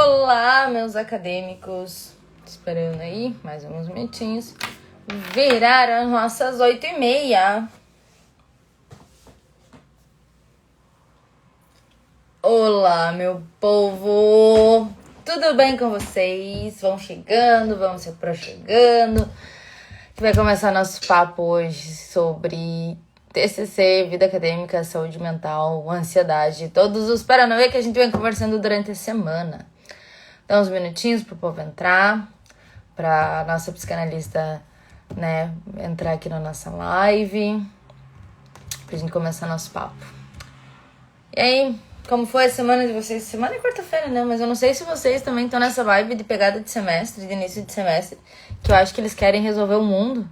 Olá, meus acadêmicos. Esperando aí mais alguns minutinhos. Viraram nossas 8h30. Olá, meu povo. Tudo bem com vocês? Vão chegando, vão se aproximando. Vai começar nosso papo hoje sobre TCC, vida acadêmica, saúde mental, ansiedade, todos os paranauê que a gente vem conversando durante a semana. Dá uns minutinhos pro povo entrar, pra nossa psicanalista, né, entrar aqui na nossa live, pra gente começar nosso papo. E aí, como foi a semana de vocês? Semana é quarta-feira, né? Mas eu não sei se vocês também estão nessa vibe de pegada de semestre, de início de semestre, que eu acho que eles querem resolver o mundo.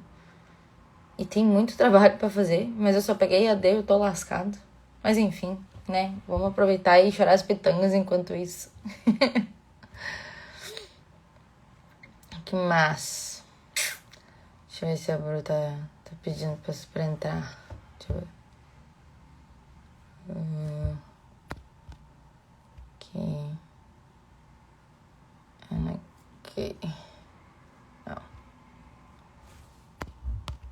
E tem muito trabalho pra fazer, mas eu só peguei AD, eu tô lascado. Mas enfim, né? Vamos aproveitar e chorar as pitangas enquanto isso. Que massa. Deixa eu ver se a Bru tá pedindo pra entrar. Deixa eu ver. Aqui. Aqui. Não.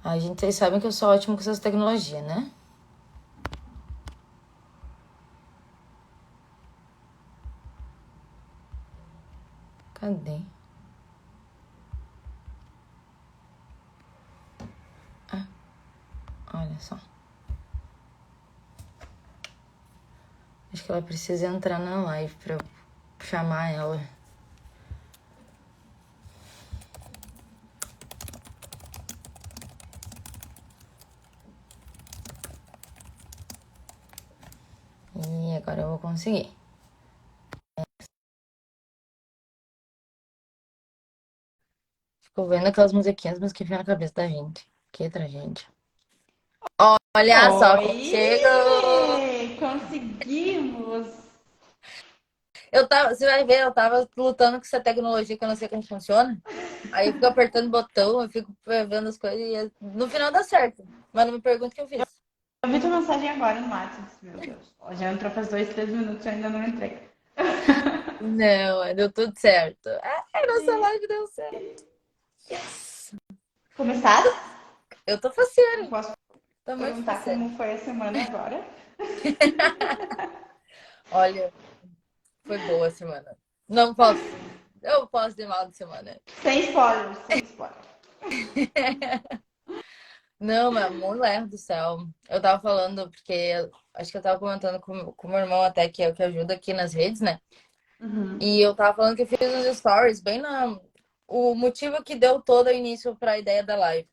Ai, gente, vocês sabem que eu sou ótimo com essas tecnologias, né? Cadê? Ah, olha só. Acho que ela precisa entrar na live pra eu chamar ela. E agora eu vou conseguir. Fico vendo aquelas musiquinhas, mas que vem na cabeça da gente. Que tragédia. Olha só como Oi! chegou! Conseguimos! Você vai ver, eu tava lutando com essa tecnologia que eu não sei como funciona. Aí eu fico apertando botão, eu fico vendo as coisas e no final dá certo. Mas não me pergunta o que eu fiz. Eu vi tua mensagem agora no WhatsApp, meu Deus. Ó, já entrou faz 2, 3 minutos e ainda não entrei. Não, deu tudo certo. Nossa live deu certo. Yes. Começaste? Eu tô Eu faceira. posso Tô muito perguntar faceira. como foi a semana agora? Olha, foi boa a semana. Não posso. Eu posso ter mal de semana. Sem spoilers, sem spoilers. Não, mas mulher do céu. Eu tava falando, porque acho que eu tava comentando com o meu irmão até, que é o que ajuda aqui nas redes, né? Uhum. E eu tava falando que eu fiz uns stories bem na. O motivo que deu todo o início pra ideia da live.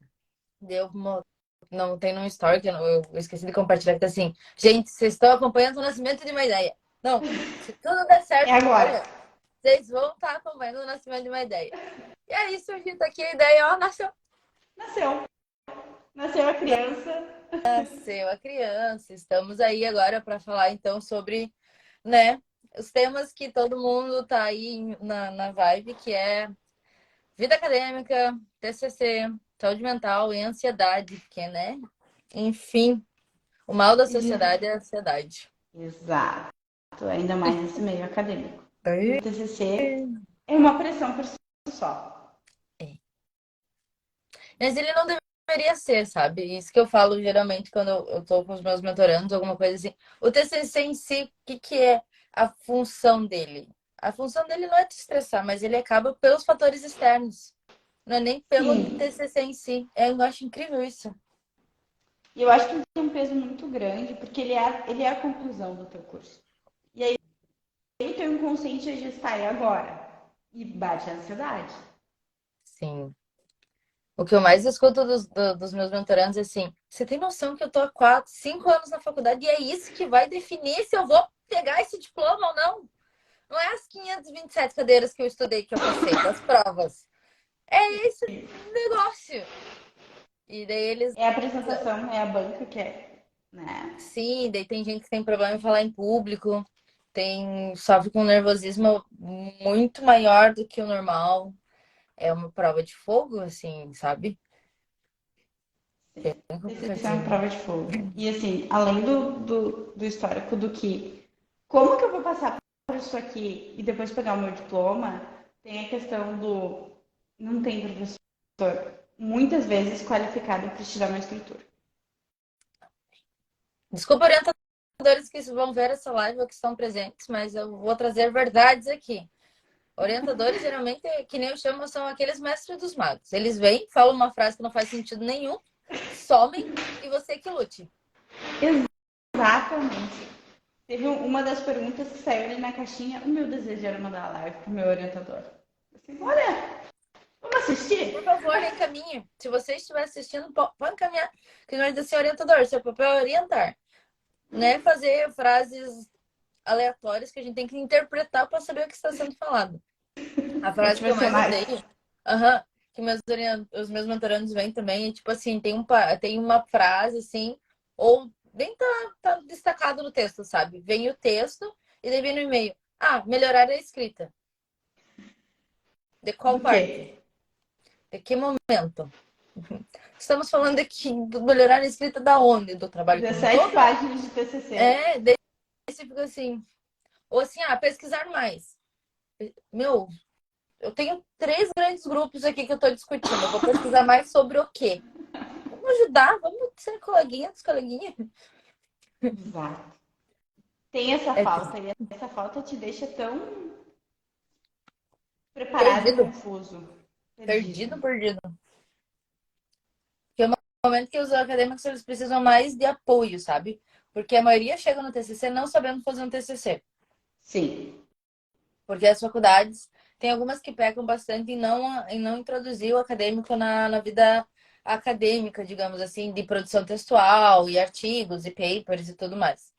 Deu uma. Não tem num story que eu esqueci de compartilhar, que tá assim. Gente, vocês estão acompanhando o nascimento de uma ideia. Não, se tudo der É certo agora. agora, vocês vão estar acompanhando o nascimento de uma ideia. E aí surgiu aqui a ideia, ó, nasceu. Nasceu. Nasceu a criança. Nasceu a criança. Estamos aí agora para falar então sobre, né, os temas que todo mundo tá aí na vibe, que é vida acadêmica, TCC, saúde mental e ansiedade, porque, né, enfim, o mal da sociedade é a ansiedade. Exato. Ainda mais nesse meio acadêmico. E É. o TCC é uma pressão por si só. Mas ele não deveria ser, sabe? Isso que eu falo geralmente quando eu tô com os meus mentorandos, alguma coisa assim. O TCC em si, o que que é a função dele? A função dele não é te estressar, mas ele acaba pelos fatores externos. Não é nem pelo Sim. TCC em si. Eu acho incrível isso. E eu acho que tem um peso muito grande, porque ele é a conclusão do teu curso. E aí o teu inconsciente já está aí agora. E bate a ansiedade. Sim. O que eu mais escuto dos meus mentorandos é assim: você tem noção que eu tô há 4, 5 anos na faculdade e é isso que vai definir se eu vou pegar esse diploma ou não? Não é as 527 cadeiras que eu estudei que eu passei, das provas. É esse negócio. E daí eles. É a apresentação, é a banca que é, né? Sim, daí tem gente que tem problema em falar em público, sofre com nervosismo muito maior do que o normal. É uma prova de fogo, assim, sabe? Bem Essa é uma complicadinho. prova de fogo. E assim, além do histórico do que, como que eu vou passar por curso aqui e depois pegar o meu diploma, tem a questão do não tem professor muitas vezes qualificado para te dar uma escritura. Desculpa, orientadores que vão ver essa live ou que estão presentes, mas eu vou trazer verdades aqui. Orientadores, geralmente, que nem eu chamo, são aqueles mestres dos magos. Eles vêm, falam uma frase que não faz sentido nenhum, somem e você que lute. Exatamente. Teve uma das perguntas que saiu ali na caixinha. O meu desejo era mandar a live pro meu orientador. Assim, olha, vamos Por assistir? favor, encaminhe. Se você estiver assistindo, pode encaminhar. Que nós assim, orientador, seu papel é orientar. Não é fazer frases aleatórias que a gente tem que interpretar para saber o que está sendo falado. A frase que eu mais Motivacionais. odeio, que os meus mentorandos vêm também, é tipo assim, tem uma frase assim, ou nem tá destacado no texto, sabe? Vem o texto e daí vem no e-mail. Ah, melhorar a escrita. De qual Do parte? quê? De que momento? Estamos falando aqui do melhorar a escrita da onde? Do trabalho como um 17 todo? páginas de TCC. Daí você fica assim. Ou assim, pesquisar mais. Meu, eu tenho 3 grandes grupos aqui que eu tô discutindo. Eu vou pesquisar mais sobre o quê? Vamos ajudar, vamos ser coleguinha dos coleguinhas. Exato. Tem essa É falta, e essa falta te deixa tão preparado e perdido, confuso. Perdido. perdido. Porque é um momento que os acadêmicos eles precisam mais de apoio, sabe? Porque a maioria chega no TCC não sabendo fazer um TCC. Sim. Porque as faculdades, tem algumas que pecam bastante em não introduzir o acadêmico na vida acadêmica, digamos assim, de produção textual e artigos e papers e tudo mais.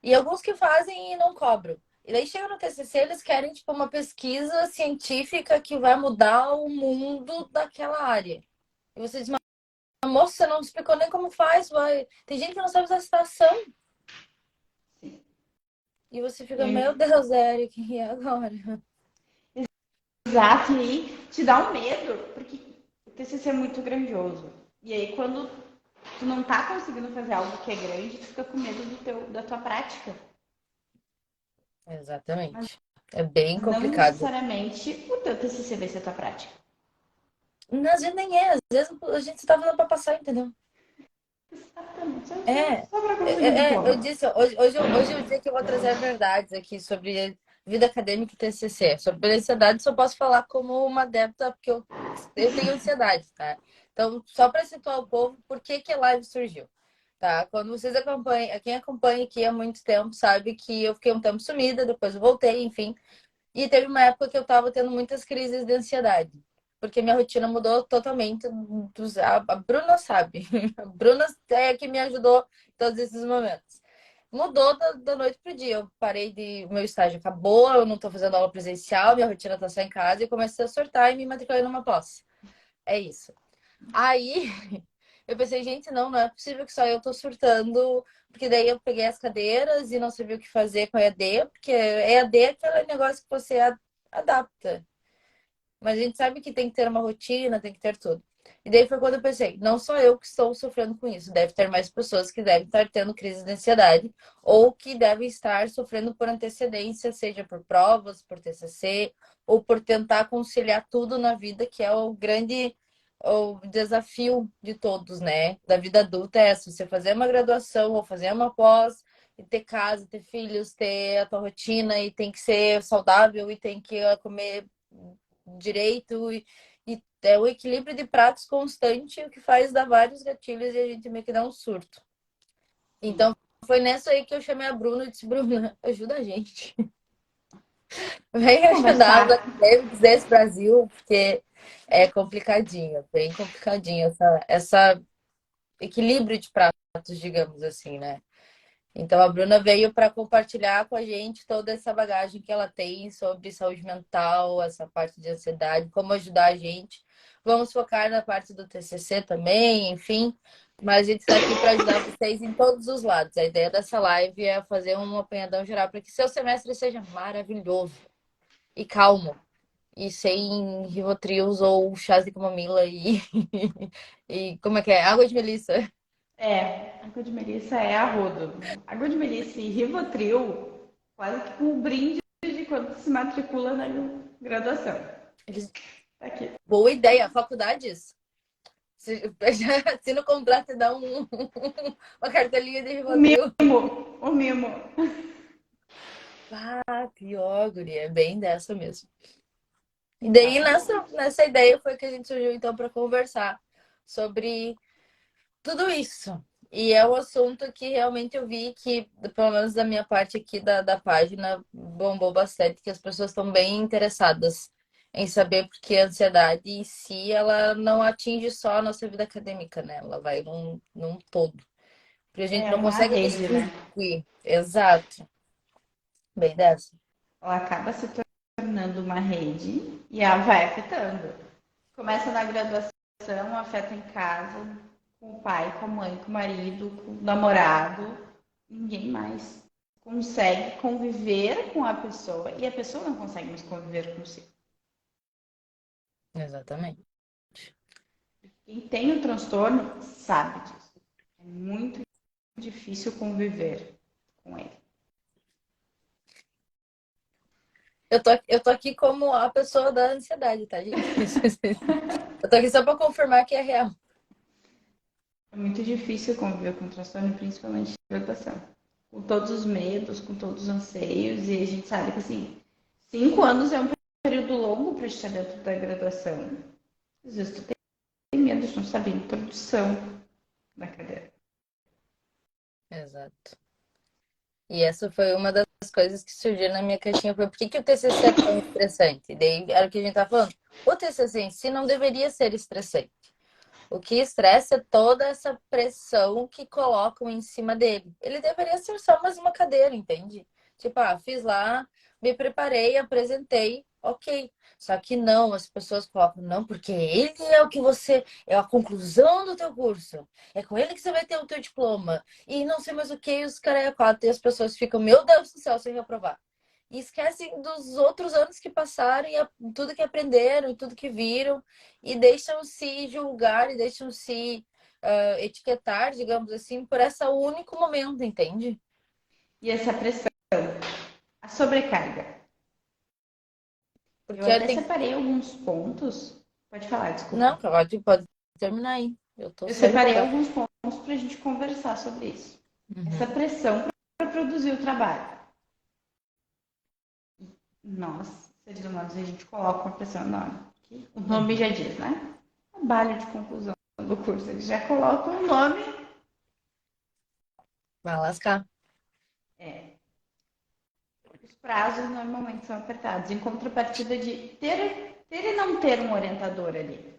E alguns que fazem e não cobram. E daí chega no TCC, eles querem tipo uma pesquisa científica que vai mudar o mundo daquela área. E você diz, moça, você não explicou nem como faz, vai. Tem gente que não sabe usar citação. Sim. E você fica, meu E, Deus, Eric, e agora? exato, e aí te dá um medo, porque o TCC é muito grandioso. E aí quando tu não tá conseguindo fazer algo que é grande, tu fica com medo da tua prática. Mas Exatamente. É bem não complicado. necessariamente o teu TCC vai ser a tua prática. Às vezes nem é, às vezes a gente tá falando pra passar, entendeu? Exatamente. É, Só para conseguir o eu diploma. disse, hoje é o dia que eu vou trazer verdades aqui sobre vida acadêmica e TCC. Sobre ansiedade, só posso falar como uma adepta, porque eu tenho ansiedade, tá? Então, só para situar o povo, por que que a live surgiu, tá? Quando vocês acompanham, quem acompanha aqui há muito tempo sabe que eu fiquei um tempo sumida, depois eu voltei, enfim. E teve uma época que eu tava tendo muitas crises de ansiedade. Porque minha rotina mudou totalmente. A Bruna sabe. A Bruna é a que me ajudou em todos esses momentos. Mudou da noite pro dia. Eu parei de. O meu estágio acabou, eu não tô fazendo aula presencial, minha rotina tá só em casa e comecei a surtar e me matriculei numa pós. É isso. Aí eu pensei, gente, não é possível que só eu tô surtando, porque daí eu peguei as cadeiras e não sabia o que fazer com a EAD, porque EAD é aquele negócio que você adapta. Mas a gente sabe que tem que ter uma rotina, tem que ter tudo. E daí foi quando eu pensei, não sou eu que estou sofrendo com isso, deve ter mais pessoas que devem estar tendo crise de ansiedade ou que devem estar sofrendo por antecedência, seja por provas, por TCC, ou por tentar conciliar tudo na vida, que é o desafio de todos, né? Da vida adulta é essa, você fazer uma graduação ou fazer uma pós, e ter casa, ter filhos, ter a tua rotina e tem que ser saudável e tem que comer direito e é o equilíbrio de pratos constante o que faz dar vários gatilhos e a gente meio que dá um surto. Então foi nessa aí que eu chamei a Bruna e disse, Bruna, ajuda a gente. Vem ajudar os Conversar. acadêmicos desse Brasil, porque é complicadinho, bem complicadinho essa equilíbrio de pratos, digamos assim, né? Então a Bruna veio para compartilhar com a gente toda essa bagagem que ela tem sobre saúde mental, essa parte de ansiedade, como ajudar a gente. Vamos focar na parte do TCC também, enfim. Mas a gente está aqui para ajudar vocês em todos os lados. A ideia dessa live é fazer um apanhadão geral para que seu semestre seja maravilhoso e calmo. E sem rivotrios ou chás de camomila e como é que é? Água de melissa. Água de melissa é a rodo. Água de melissa e Rivotril, quase que com um brinde de quando se matricula na graduação. Eles... Tá aqui. Boa ideia, faculdades. Se, se no contrato dá uma cartelinha de O Rivotril. mimo, o mimo. Ah, pior, guria. É bem dessa mesmo. E daí, Exatamente. nessa ideia, foi que a gente surgiu, então, para conversar sobre tudo isso. E é o assunto que realmente eu vi que, pelo menos da minha parte aqui da página, bombou bastante, que as pessoas estão bem interessadas em saber porque a ansiedade em si, ela não atinge só a nossa vida acadêmica, né? Ela vai num todo. Porque a gente É não uma consegue rede, né? distinguir. Exato. Bem dessa. Ela acaba se tornando uma rede e ela vai afetando. Começa na graduação, afeta em casa, com o pai, com a mãe, com o marido, com o namorado. Ninguém mais consegue conviver com a pessoa e a pessoa não consegue mais conviver consigo. Exatamente. Quem tem o transtorno sabe disso. É muito difícil conviver com ele. Eu tô aqui como a pessoa da ansiedade, tá, gente? Eu tô aqui só pra confirmar que é real. É muito difícil conviver com o transtorno, principalmente na graduação. Com todos os medos, com todos os anseios, e a gente sabe que assim, 5 anos é um período longo para estar dentro da graduação. Às vezes tu tem medo de não saber a introdução da cadeira. Exato. E essa foi uma das coisas que surgiu na minha caixinha. Foi por que, que o TCC é tão estressante? E daí era o que a gente tá falando. O TCC em si não deveria ser estressante. O que estressa é toda essa pressão que colocam em cima dele. Ele deveria ser só mais uma cadeira, entende? Tipo, fiz lá, me preparei, apresentei, ok. Só que não, as pessoas colocam, não, porque ele é o que você, é a conclusão do teu curso. É com ele que você vai ter o teu diploma. E não sei mais o que, os caras é quatro, e as pessoas ficam, meu Deus do céu, sem reprovar. E esquecem dos outros anos que passaram e tudo que aprenderam e tudo que viram e deixam-se julgar e deixam-se etiquetar, digamos assim, por esse único momento, entende? E essa pressão, a sobrecarga. Eu Porque até tem. separei alguns pontos. Pode falar, desculpa. Não, pode terminar aí. Eu tô Eu só separei empolgada. alguns pontos para a gente conversar sobre isso. Essa Uhum. pressão para produzir o trabalho. Nós, seres humanos, a gente coloca uma pressão enorme. O nome Uhum. já diz, né? Trabalho de conclusão do curso. Eles já colocam o nome. Vai lascar. É, os prazos normalmente são apertados, em contrapartida de ter e não ter um orientador ali.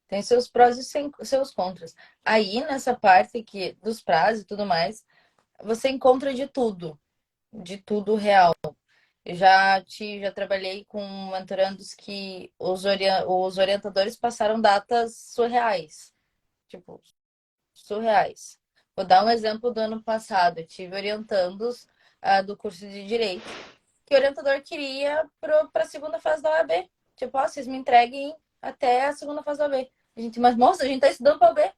Tem seus prós e seus contras. Aí, nessa parte aqui dos prazos e tudo mais, você encontra de tudo real. Já trabalhei com mentorandos que os orientadores passaram datas surreais. Tipo, surreais. Vou dar um exemplo do ano passado. Eu tive orientandos do curso de Direito, que o orientador queria para a segunda fase da OAB. Tipo, vocês me entreguem até a segunda fase da OAB. A gente, mas moça, a gente tá estudando para OAB.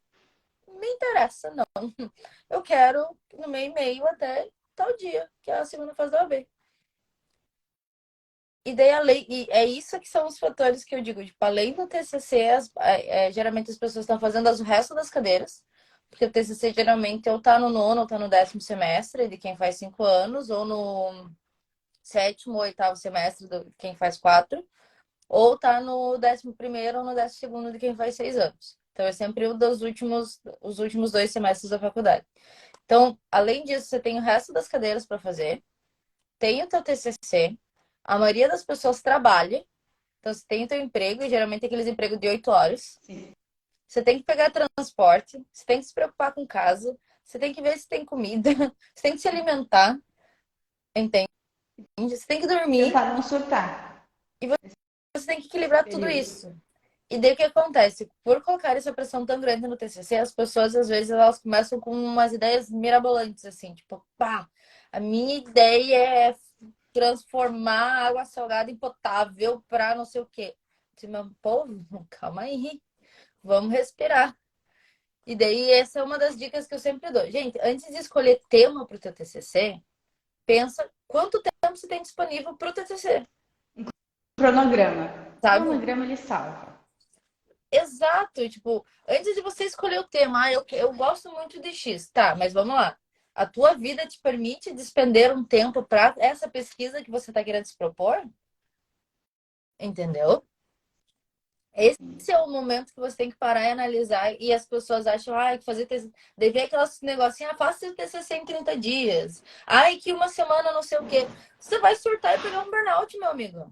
Não me interessa, não. Eu quero no meu e-mail até tal dia, que é a segunda fase da OAB. E daí e é isso que são os fatores que eu digo, tipo, além do TCC, geralmente as pessoas estão fazendo o resto das cadeiras, porque o TCC geralmente ou tá no nono ou tá no 10º semestre de quem faz 5 anos, ou no sétimo ou oitavo semestre de quem faz 4, ou tá no 11º ou no 12º de quem faz 6 anos. Então é sempre os últimos 2 semestres da faculdade. Então, além disso, você tem o resto das cadeiras para fazer, tem o teu TCC, a maioria das pessoas trabalha, então você tem o teu emprego, e geralmente é aqueles empregos de 8 horas. Sim. Você tem que pegar transporte, você tem que se preocupar com casa, você tem que ver se tem comida, você tem que se alimentar, entende? Você tem que dormir Tentar não surtar e você tem que equilibrar tudo período. isso. E daí o que acontece? Por colocar essa pressão tão grande no TCC, as pessoas às vezes elas começam com umas ideias mirabolantes assim, tipo, pá, a minha ideia é transformar a água salgada em potável para não sei o quê. Disse, meu povo, calma aí, vamos respirar. E daí essa é uma das dicas que eu sempre dou. Gente, antes de escolher tema para o teu TCC, pensa quanto tempo você tem disponível para o TCC, Cronograma. sabe? Cronograma ele salva. Exato, e, tipo, antes de você escolher o tema, eu gosto muito de X, tá, mas vamos lá. A tua vida te permite despender um tempo para essa pesquisa que você está querendo se propor? Entendeu? Esse é o momento que você tem que parar e analisar. E as pessoas acham, ai, que fazer TCC, dever aquelas negocinhos, faça o TCC em 30 dias. Ai, que uma semana não sei o quê. Você vai surtar e pegar um burnout, meu amigo.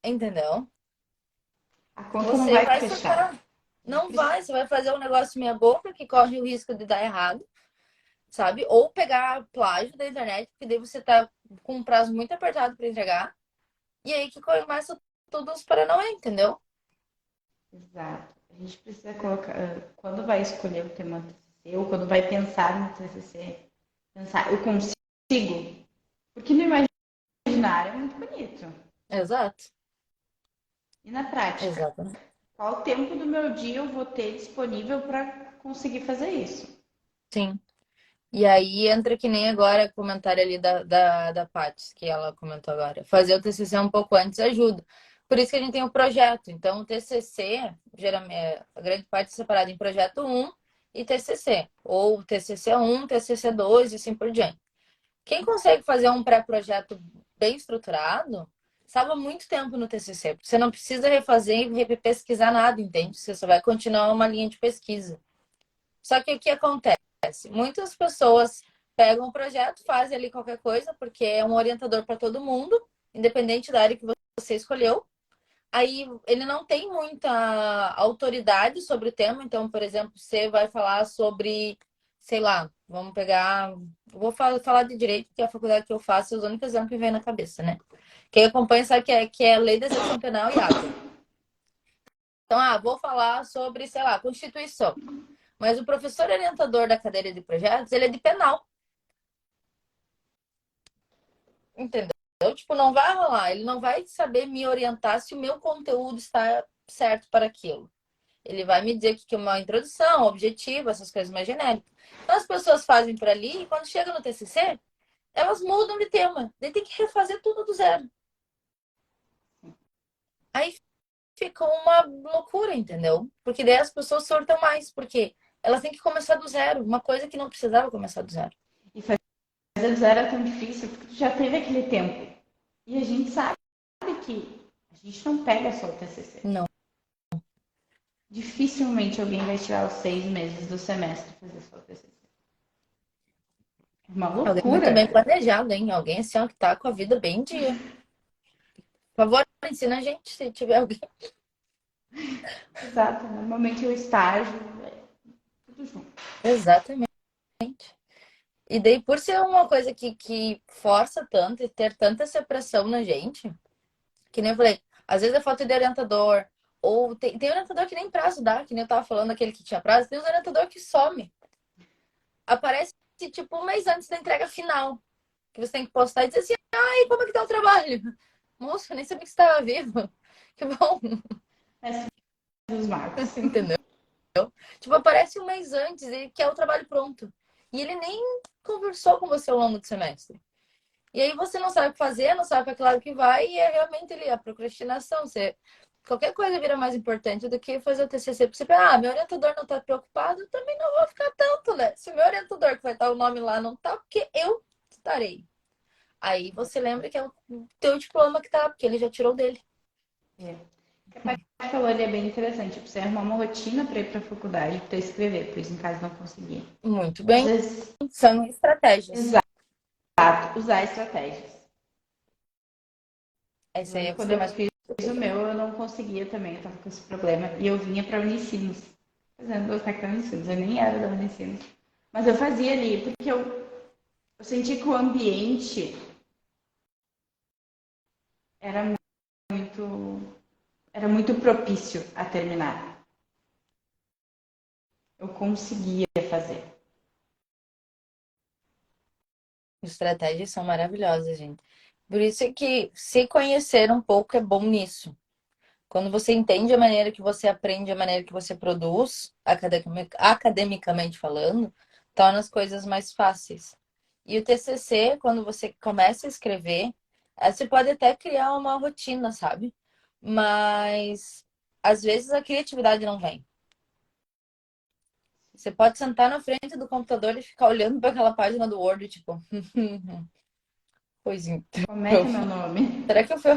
Entendeu? A conta não Você vai vai fechar. surtar. Não vai, você vai fazer um negócio meia boca que corre o risco de dar errado, sabe? Ou pegar plágio da internet, porque daí você tá com um prazo muito apertado para entregar. E aí que começa tudo os paranauê, entendeu? Exato. A gente precisa colocar, quando vai escolher o tema do TCC, ou quando vai pensar no TCC, pensar, eu consigo? Porque no imaginário é muito bonito. Exato. E na prática? Exatamente. Qual o tempo do meu dia eu vou ter disponível para conseguir fazer isso? Sim. E aí entra que nem agora o comentário ali da Paty, que ela comentou agora. Fazer o TCC um pouco antes ajuda. Por isso que a gente tem o projeto. Então, o TCC, geralmente, a grande parte é separada em projeto um e TCC. Ou TCC 1, TCC 2 e assim por diante. Quem consegue fazer um pré-projeto bem estruturado, salva muito tempo no TCC. Porque você não precisa refazer e repesquisar nada, entende? Você só vai continuar uma linha de pesquisa. Só que o que acontece? Muitas pessoas pegam o projeto, fazem ali qualquer coisa, porque é um orientador para todo mundo, independente da área que você escolheu. Aí ele não tem muita autoridade sobre o tema. Então, por exemplo, você vai falar sobre, sei lá, vamos pegar. Vou falar de direito, que é a faculdade que eu faço, é os únicos exemplos que vem na cabeça, né? Quem acompanha sabe que é lei da execução penal e ata. Então, vou falar sobre, sei lá, Constituição. Mas o professor orientador da cadeira de projetos, ele é de penal, entendeu? Tipo, não vai rolar. Ele não vai saber me orientar se o meu conteúdo está certo para aquilo. Ele vai me dizer que é uma introdução, objetivo, essas coisas mais genéricas. Então, as pessoas fazem por ali e quando chega no TCC, elas mudam de tema. Daí tem que refazer tudo do zero. Aí fica uma loucura, entendeu? Porque daí as pessoas surtam mais, porque elas têm que começar do zero, uma coisa que não precisava começar do zero. E fazer do zero é tão difícil porque tu já teve aquele tempo. E a gente sabe que a gente não pega só o TCC. Não. Dificilmente alguém vai tirar os 6 meses do semestre e fazer só o TCC. É uma Alguém muito bem loucura. planejado, hein? Alguém assim, ó, que tá com a vida bem em dia. Por favor, ensina a gente se tiver alguém. Exato. Normalmente o estágio é tudo junto. Exatamente. E daí, por ser uma coisa que força tanto e ter tanta essa pressão na gente, que nem eu falei, às vezes é falta de orientador, ou tem orientador que nem prazo dá, que nem eu tava falando, aquele que tinha prazo, tem os orientador que some. Aparece tipo um mês antes da entrega final, que você tem que postar e dizer assim, ai, como é que tá o trabalho? Moço, eu nem sabia que você estava vivo. Que bom, Essa dos marcos. entendeu? Tipo, aparece um mês antes e quer o trabalho pronto. E ele nem conversou com você ao longo do semestre. E aí você não sabe o que fazer, não sabe para que lado que vai, e é realmente ali a procrastinação. Você, qualquer coisa vira mais importante do que fazer o TCC. Porque você pensa, meu orientador não está preocupado, eu também não vou ficar tanto, né? Se o meu orientador que vai estar o nome lá não tá, porque eu estarei. Aí você lembra que é o teu diploma que tá, porque ele já tirou dele. É. O que a Paty falou ali é bem interessante. Você arrumar uma rotina para ir para a faculdade, para escrever, pois em casa não conseguia. Muito Às bem, vezes, são estratégias. exato, usar estratégias. Essa aí Quando você eu mais. fiz o meu, eu não conseguia também, eu tava com esse problema. E eu vinha para Unicinos, fazendo o tec da Unicinos, eu nem era da Unicinos. Mas eu fazia ali, porque eu senti que o ambiente era muito, era muito propício a terminar. Eu conseguia fazer. Estratégias são maravilhosas, gente. Por isso é que se conhecer um pouco é bom nisso. Quando você entende a maneira que você aprende, a maneira que você produz, academicamente falando, torna as coisas mais fáceis. E o TCC, quando você começa a escrever, você pode até criar uma rotina, sabe? Mas às vezes a criatividade não vem. Você pode sentar na frente do computador e ficar olhando para aquela página do Word, tipo, pois então, Como é que é meu nome? será que eu fui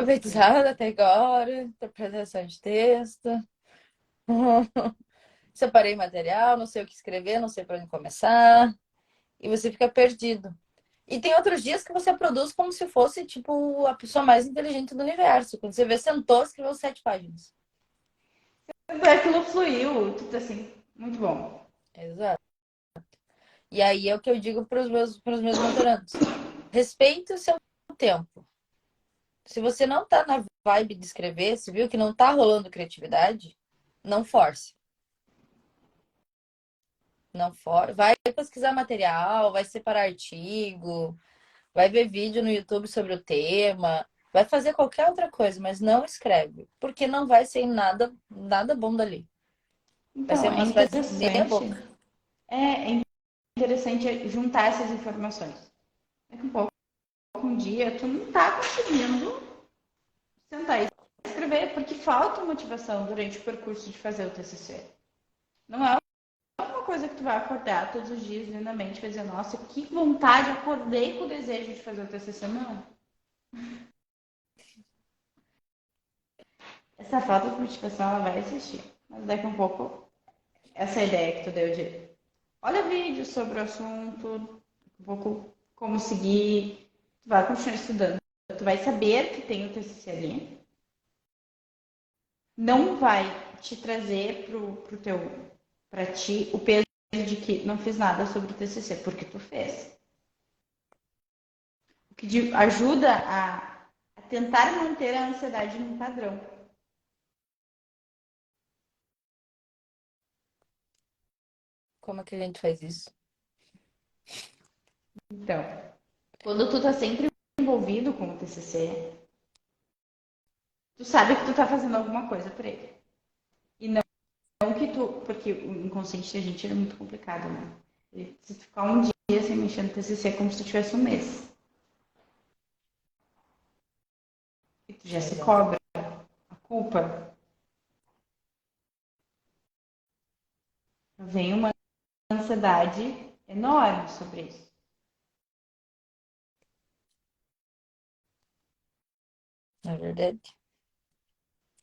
alfabetizada até agora? Interpretação de texto. Separei material, não sei o que escrever, não sei para onde começar. E você fica perdido. E tem outros dias que você produz como se fosse, tipo, a pessoa mais inteligente do universo. Quando você vê, sentou, escreveu 7 páginas. Aquilo fluiu, tudo assim, muito bom. Exato. E aí é o que eu digo para os meus mentorandos. Respeite o seu tempo. Se você não tá na vibe de escrever, se viu que não tá rolando criatividade, não force. Não for... Vai pesquisar material, vai separar artigo, vai ver vídeo no YouTube sobre o tema, vai fazer qualquer outra coisa, mas não escreve, porque não vai ser nada bom dali. Vai ser Então, é umas frases meia interessante, boca. é interessante juntar essas informações. Daqui um pouco, um dia, tu não tá conseguindo sentar e escrever, porque falta motivação durante o percurso de fazer o TCC. Não é uma coisa que tu vai acordar todos os dias lindamente e vai dizer, nossa, que vontade, acordei com o desejo de fazer o TCC. Não. Essa falta de motivação, ela vai existir. Mas daqui um pouco, essa ideia que tu deu de olha vídeos sobre o assunto, um pouco como seguir, tu vai continuar estudando. Tu vai saber que tem o TCC ali, não vai te trazer para ti o peso de que não fiz nada sobre o TCC, porque tu fez. O que ajuda a tentar manter a ansiedade num padrão. Como é que a gente faz isso? Então, quando tu tá sempre envolvido com o TCC, tu sabe que tu tá fazendo alguma coisa por ele. E não que tu, porque o inconsciente da gente é muito complicado, né? Se tu ficar um dia sem mexer no TCC, é como se tu tivesse um mês. E tu já se Exato. cobra a culpa. Vem uma ansiedade enorme sobre isso. É verdade.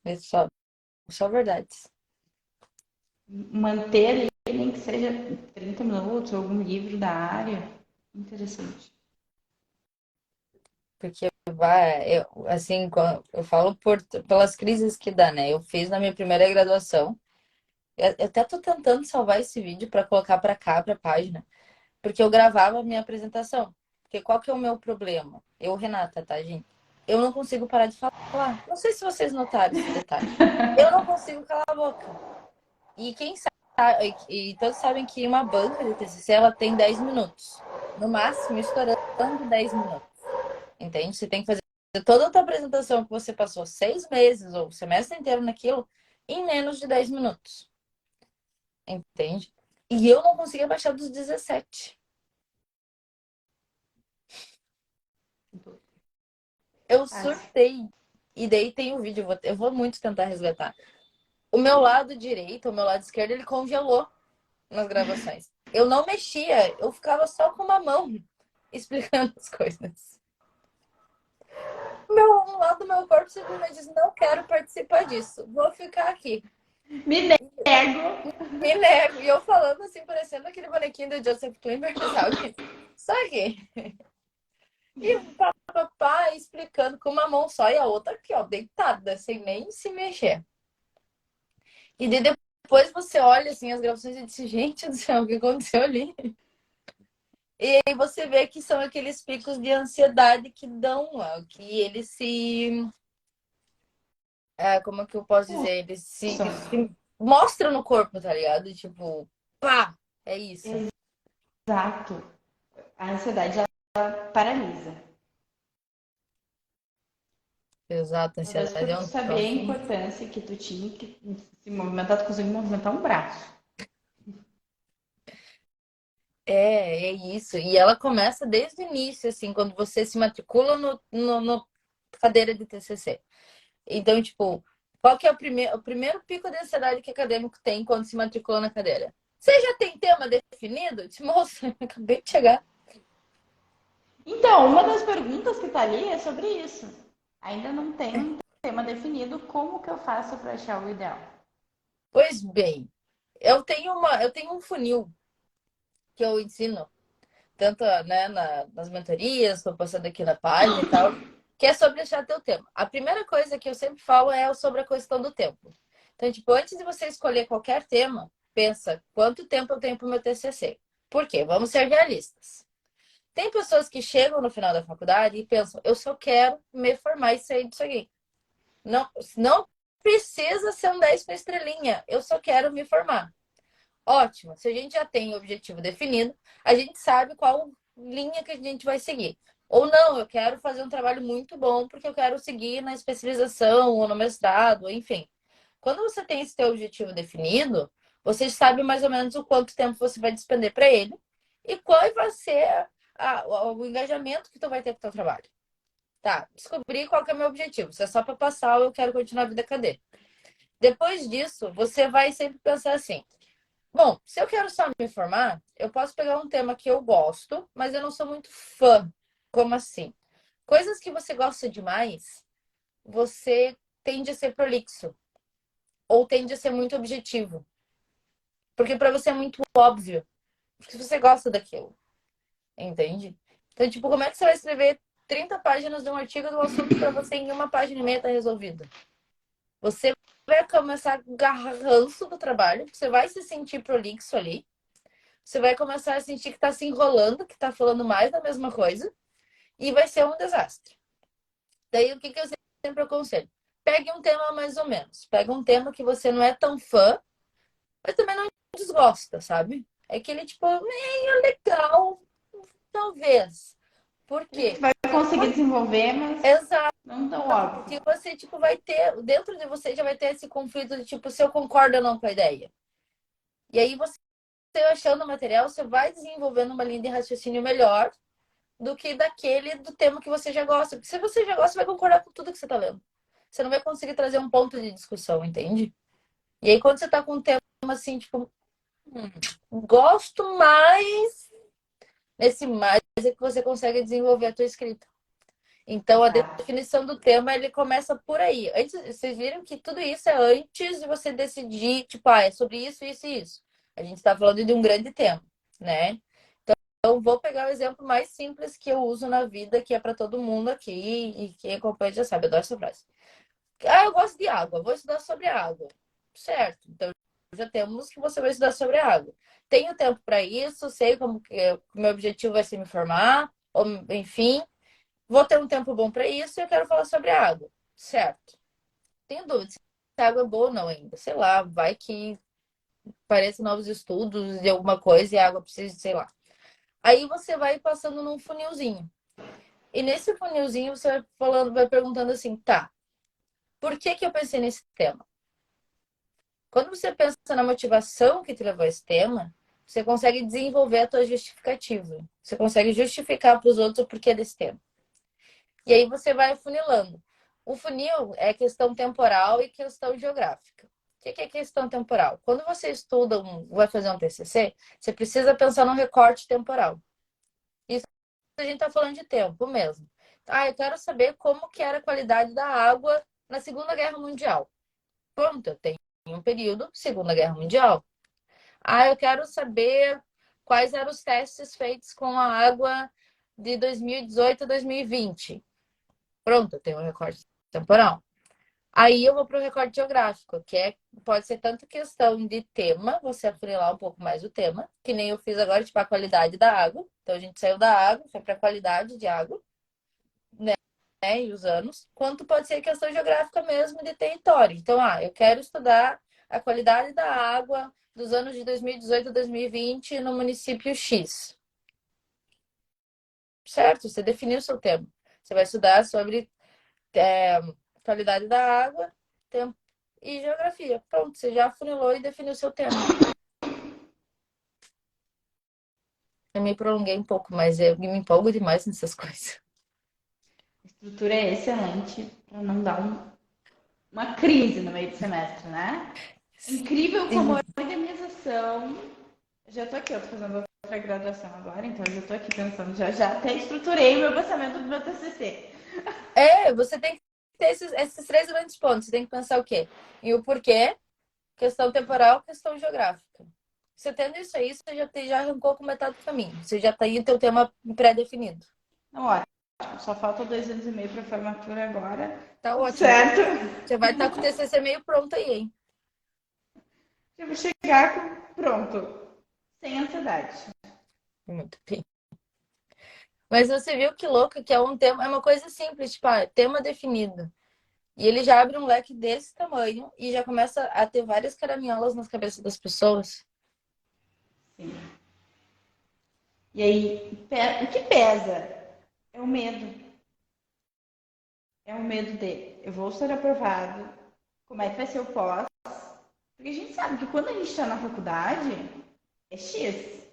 É só verdades. Manter ali, nem que seja 30 minutos, algum livro da área. Interessante. Porque vai, assim, eu falo pelas crises que dá, né? Eu fiz na minha primeira graduação. Eu até tô tentando salvar esse vídeo para colocar para cá, para a página, porque eu gravava a minha apresentação. Porque qual que é o meu problema? Eu, Renata, tá, gente? Eu não consigo parar de falar. Não sei se vocês notaram esse detalhe. Eu não consigo calar a boca. E quem sabe, e todos sabem que uma banca de TCC ela tem 10 minutos. No máximo, estourando 10 minutos. Entende? Você tem que fazer toda a tua apresentação que você passou 6 meses ou o semestre inteiro naquilo em menos de 10 minutos. Entende? E eu não conseguia baixar dos 17. Eu Fácil. surtei. E daí tem o vídeo, eu vou muito tentar resgatar. O meu lado direito, o meu lado esquerdo, ele congelou nas gravações. Eu não mexia, eu ficava só com uma mão explicando as coisas. Um lado do meu corpo simplesmente disse: não quero participar disso, vou ficar aqui. Me nego. Me nego. E eu falando assim, parecendo aquele bonequinho do Joseph Klimber, sabe? Só que. E o papá explicando com uma mão só e a outra aqui, ó, deitada, sem nem se mexer. E depois você olha assim as gravações e diz: gente do céu, o que aconteceu ali? E aí você vê que são aqueles picos de ansiedade que dão, ó, que eles se. Como é que eu posso dizer? Eles se mostram no corpo, tá ligado? Tipo, pá, é isso. Exato. A ansiedade, ela paralisa. Exato, a Talvez por ansiedade é tu um saber a troço. importância que tu tinha que se movimentar, tu conseguir movimentar um braço. É isso. E ela começa desde o início, assim, quando você se matricula no cadeira de TCC. Então, tipo, qual que é o primeiro pico de ansiedade que acadêmico tem quando se matricula na cadeira? Você já tem tema definido? Eu disse, moça, acabei de chegar. Então, uma das perguntas que está ali é sobre isso. Ainda não tem um tema definido, como que eu faço para achar o ideal? Pois bem, eu tenho um funil que eu ensino, tanto, né, nas mentorias, estou passando aqui na página e tal, que é sobre achar teu tema. A primeira coisa que eu sempre falo é sobre a questão do tempo. Então, tipo, antes de você escolher qualquer tema, pensa quanto tempo eu tenho para o meu TCC. Por quê? Vamos ser realistas. Tem pessoas que chegam no final da faculdade e pensam, eu só quero me formar e sair disso aqui. Não, não precisa ser um 10 com estrelinha, eu só quero me formar. Ótimo. Se a gente já tem o objetivo definido, a gente sabe qual linha que a gente vai seguir. Ou não, eu quero fazer um trabalho muito bom porque eu quero seguir na especialização ou no mestrado, enfim. Quando você tem esse teu objetivo definido, você sabe mais ou menos o quanto tempo você vai despender para ele e qual vai ser o engajamento que tu vai ter com o teu trabalho. Tá, descobri qual que é o meu objetivo. Se é só para passar ou eu quero continuar a vida acadêmica. Depois disso, você vai sempre pensar assim: bom, se eu quero só me formar, eu posso pegar um tema que eu gosto, mas eu não sou muito fã. Como assim? Coisas que você gosta demais, você tende a ser prolixo ou tende a ser muito objetivo, porque para você é muito óbvio, porque você gosta daquilo, entende? Então, tipo, como é que você vai escrever 30 páginas de um artigo do assunto para você em uma página e meia tá resolvido? Você vai começar a agarrar ranço do trabalho, você vai se sentir prolixo ali. Você vai começar a sentir que está se enrolando, que está falando mais da mesma coisa, e vai ser um desastre. Daí, o que, que eu sempre aconselho? Pegue um tema mais ou menos. Pega um tema que você não é tão fã, mas também não desgosta, sabe? É aquele tipo, meio legal, talvez. Por Que quê? vai conseguir desenvolver, mas Exato, não tão óbvio. porque você, tipo, vai ter, dentro de você já vai ter esse conflito de, tipo, se eu concordo ou não com a ideia. E aí você achando o material, você vai desenvolvendo uma linha de raciocínio melhor do que daquele do tema que você já gosta. Porque se você já gosta, você vai concordar com tudo que você tá lendo. Você não vai conseguir trazer um ponto de discussão, entende? E aí, quando você tá com um tema assim, tipo, gosto mais, nesse mais é que você consegue desenvolver a tua escrita. Então, a Exato. definição do tema, ele começa por aí. Antes, vocês viram que tudo isso é antes de você decidir, tipo, é sobre isso, isso e isso. A gente está falando de um grande tema, né? Então, vou pegar o exemplo mais simples que eu uso na vida, que é para todo mundo aqui, e quem acompanha já sabe, eu adoro essa frase. Ah, eu gosto de água, vou estudar sobre água. Certo, então já temos que você vai estudar sobre água. Tenho tempo para isso, sei como que o meu objetivo vai ser me formar, ou, enfim, vou ter um tempo bom para isso e eu quero falar sobre água. Certo. Tenho dúvida se a água é boa ou não ainda. Sei lá, vai que apareçam novos estudos de alguma coisa e a água precisa, sei lá. Aí você vai passando num funilzinho. E nesse funilzinho você vai falando, vai perguntando assim, tá, por que que eu pensei nesse tema? Quando você pensa na motivação que te levou a esse tema, você consegue desenvolver a tua justificativa. Você consegue justificar para os outros o porquê desse tema. E aí você vai funilando. O funil é questão temporal e questão geográfica. O que é questão temporal? Quando você estuda, vai fazer um TCC, você precisa pensar num recorte temporal. Isso a gente está falando de tempo mesmo. Ah, eu quero saber como que era a qualidade da água na Segunda Guerra Mundial. Pronto, eu tenho um período, Segunda Guerra Mundial. Ah, eu quero saber quais eram os testes feitos com a água de 2018 a 2020. Pronto, eu tenho um recorte temporal. Aí eu vou para o recorte geográfico, que pode ser tanto questão de tema, você afunilar um pouco mais o tema, que nem eu fiz agora, tipo a qualidade da água. Então a gente saiu da água, foi para a qualidade de água, né? E os anos, quanto pode ser questão geográfica mesmo de território. Então, eu quero estudar a qualidade da água dos anos de 2018 a 2020 no município X. Certo? Você definiu o seu tema. Você vai estudar sobre qualidade da água, tempo e geografia. Pronto, você já afunilou e definiu o seu tema. Eu me prolonguei um pouco, mas eu me empolgo demais nessas coisas. A estrutura é excelente para não dar uma crise no meio do semestre, né? É incrível como a Sim. organização. Já estou aqui, eu tô fazendo outra graduação agora, então eu já estou aqui pensando, já até estruturei o meu pensamento do meu TCC. Você tem que ter esses três grandes pontos. Você tem que pensar o quê? E o porquê, questão temporal, questão geográfica. Você tendo isso aí, você já arrancou com metade do caminho. Você já tá aí o teu tema pré-definido. Não, ótimo, só falta 2 anos e meio para a formatura agora. Tá Tudo ótimo. certo. Você vai estar com o TCC meio pronto aí, hein? Eu vou chegar pronto, sem ansiedade. Muito bem. Mas você viu que louco que é um tema, é uma coisa simples, tipo, tema definido. E ele já abre um leque desse tamanho e já começa a ter várias caraminholas nas cabeças das pessoas. Sim. E aí, o que pesa é o medo. É o medo de eu vou ser aprovado, como é que vai ser o pós? Porque a gente sabe que quando a gente está na faculdade, é X.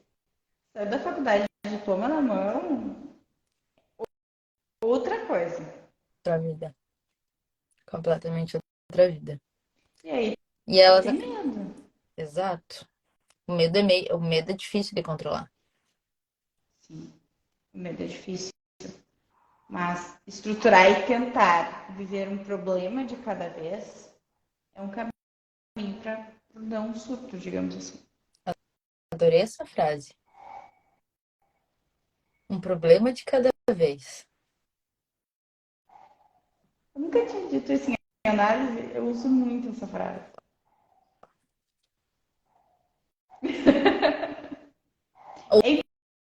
Sai da faculdade, diploma na mão, outra coisa. Outra vida. Completamente outra vida. E aí, E elas. tem medo. Exato. O medo é difícil de controlar. Sim, o medo é difícil. Mas estruturar e tentar viver um problema de cada vez é um caminho para não um surto, digamos assim. Adorei essa frase. Um problema de cada vez. Eu nunca tinha dito isso em análise, eu uso muito essa frase. Ou É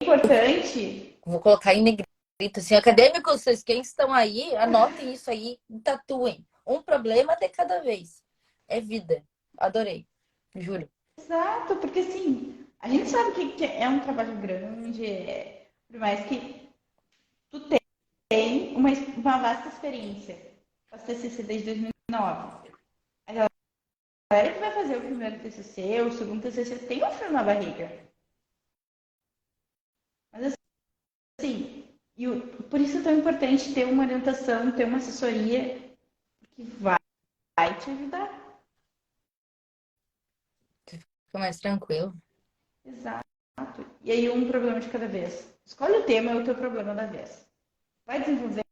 importante. vou colocar em negrito, assim, acadêmicos, vocês quem estão aí, anotem isso aí e tatuem. Um problema de cada vez. É vida. Adorei. Juro. Exato, porque assim, a gente sabe que é um trabalho grande, por mais que tu tem uma vasta experiência. Faço TCC desde 2009. A galera que vai fazer o primeiro TCC, o segundo TCC, tem um frio na barriga. Mas assim, por isso é tão importante ter uma orientação, ter uma assessoria que vai te ajudar. Fica mais tranquilo. Exato. E aí, um problema de cada vez. Escolhe o tema, é o teu problema da vez. Vai desenvolver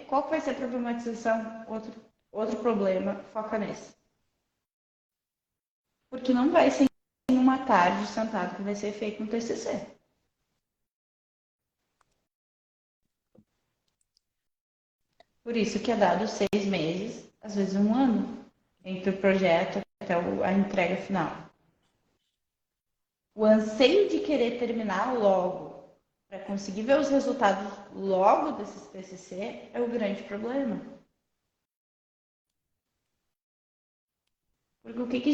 qual que vai ser a problematização, outro problema, foca nesse. Porque não vai ser em uma tarde sentado que vai ser feito um TCC. Por isso que é dado 6 meses, às vezes um ano, entre o projeto até a entrega final. O anseio de querer terminar logo, para conseguir ver os resultados logo desses TCC, é o grande problema. Porque o que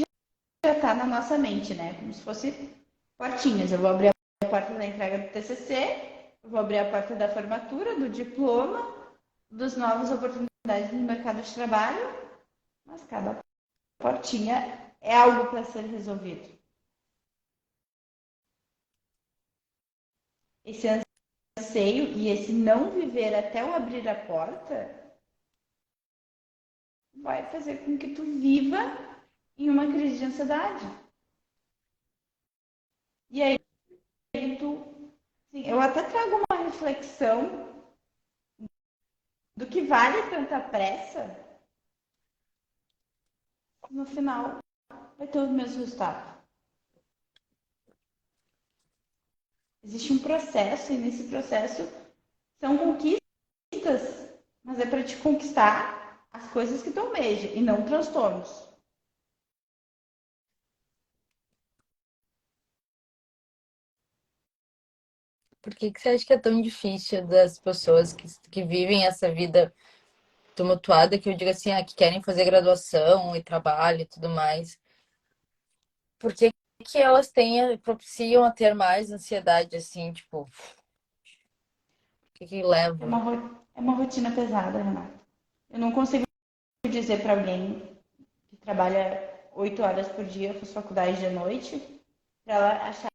já está na nossa mente, né? Como se fosse portinhas. Eu vou abrir a porta da entrega do TCC, eu vou abrir a porta da formatura, do diploma, das novas oportunidades no mercado de trabalho, mas cada portinha é algo para ser resolvido. Esse anseio e esse não viver até eu abrir a porta vai fazer com que tu viva em uma crise de ansiedade. E aí eu até trago uma reflexão do que vale tanta pressa, no final vai ter o mesmo resultado. Existe um processo e nesse processo são conquistas, mas é para te conquistar as coisas que tu almeja e não transtornos. Por que que você acha que é tão difícil das pessoas que vivem essa vida tumultuada, que eu digo assim, que querem fazer graduação e trabalho e tudo mais? Por que que elas propiciam a ter mais ansiedade, assim, tipo, o que É leva? uma rotina pesada, Renata. Eu não consigo dizer para alguém que trabalha 8 horas por dia, faz faculdade de noite, para ela achar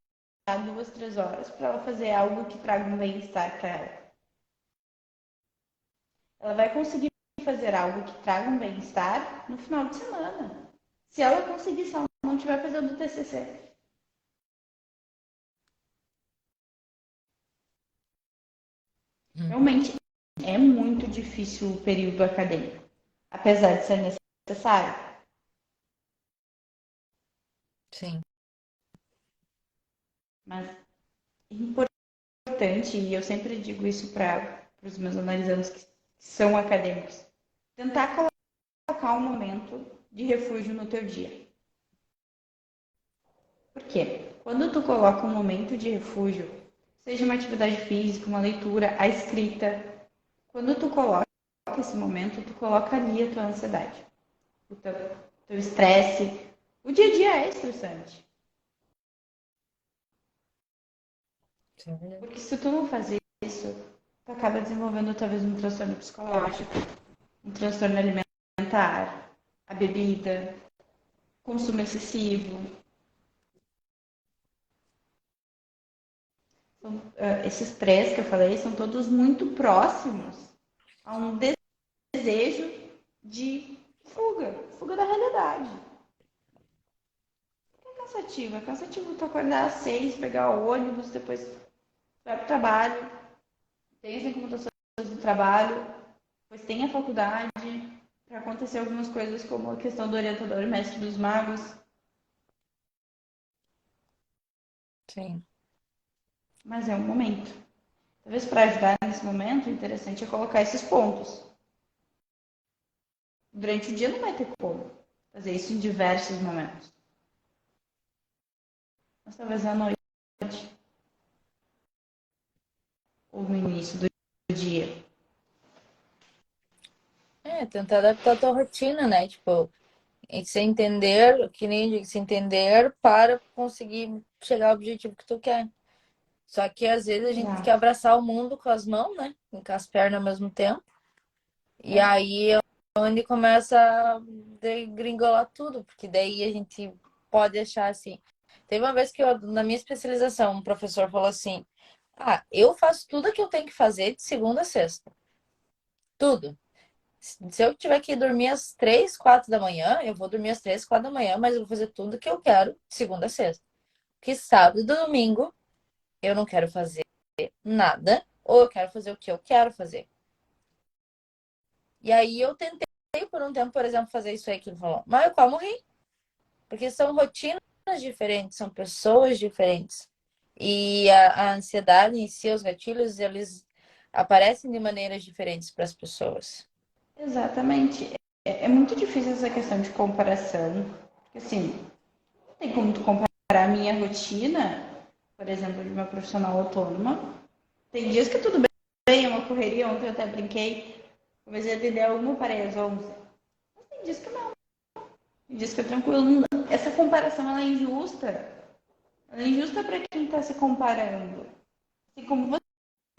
2, 3 horas para ela fazer algo que traga um bem-estar para ela. Ela vai conseguir fazer algo que traga um bem-estar no final de semana. Se ela conseguir, se ela não estiver fazendo o TCC. Realmente é muito difícil o período acadêmico, apesar de ser necessário. Sim. Mas é importante, e eu sempre digo isso para os meus analisandos que são acadêmicos, tentar colocar um momento de refúgio no teu dia. Por quê? Quando tu coloca um momento de refúgio, seja uma atividade física, uma leitura, a escrita, quando tu coloca esse momento, tu coloca ali a tua ansiedade, o teu estresse. O dia a dia é estressante. Sim. Porque se tu não fazer isso, tu acaba desenvolvendo talvez um transtorno psicológico, um transtorno alimentar, a bebida, consumo excessivo. Esses três que eu falei são todos muito próximos a um desejo de fuga da realidade. É cansativo tu acordar às 6, pegar o ônibus, depois vai pro trabalho, tem as incomodações do trabalho, depois tem a faculdade, para acontecer algumas coisas como a questão do orientador mestre dos magos. Sim. Mas é um momento. Talvez para ajudar nesse momento, o interessante é colocar esses pontos. Durante o dia não vai ter como fazer isso em diversos momentos. Mas talvez à noite ou no início do dia. Tentar adaptar a tua rotina, né? Tipo, e se entender, que nem eu digo, se entender para conseguir chegar ao objetivo que tu quer. Só que às vezes a gente quer Exato. abraçar o mundo com as mãos, né? Com as pernas ao mesmo tempo. E É, aí é onde começa a degringolar tudo, porque daí a gente pode achar assim. Teve uma vez que na minha especialização, um professor falou assim: Ah, eu faço tudo o que eu tenho que fazer de segunda a sexta. Tudo. Se eu tiver que dormir às 3, 4 da manhã, eu vou dormir às 3, 4 da manhã, mas eu vou fazer tudo que eu quero de segunda a sexta. Que sábado e domingo eu não quero fazer nada, ou eu quero fazer o que eu quero fazer. E aí eu tentei por um tempo, por exemplo, fazer isso aí que ele falou, mas eu quase morri. Porque são rotinas diferentes, são pessoas diferentes. E a ansiedade em si, os gatilhos, eles aparecem de maneiras diferentes para as pessoas. exatamente. É muito difícil essa questão de comparação. Porque, assim, não tem como tu comparar a minha rotina, por exemplo, de uma profissional autônoma. Tem dias que tudo bem, é uma correria. Ontem eu até brinquei. Comecei a atender a 1, parei às 11. Mas tem dias que não. Tem dias que é tranquilo. Essa comparação, ela é injusta. Ela é injusta para quem está se comparando. Assim como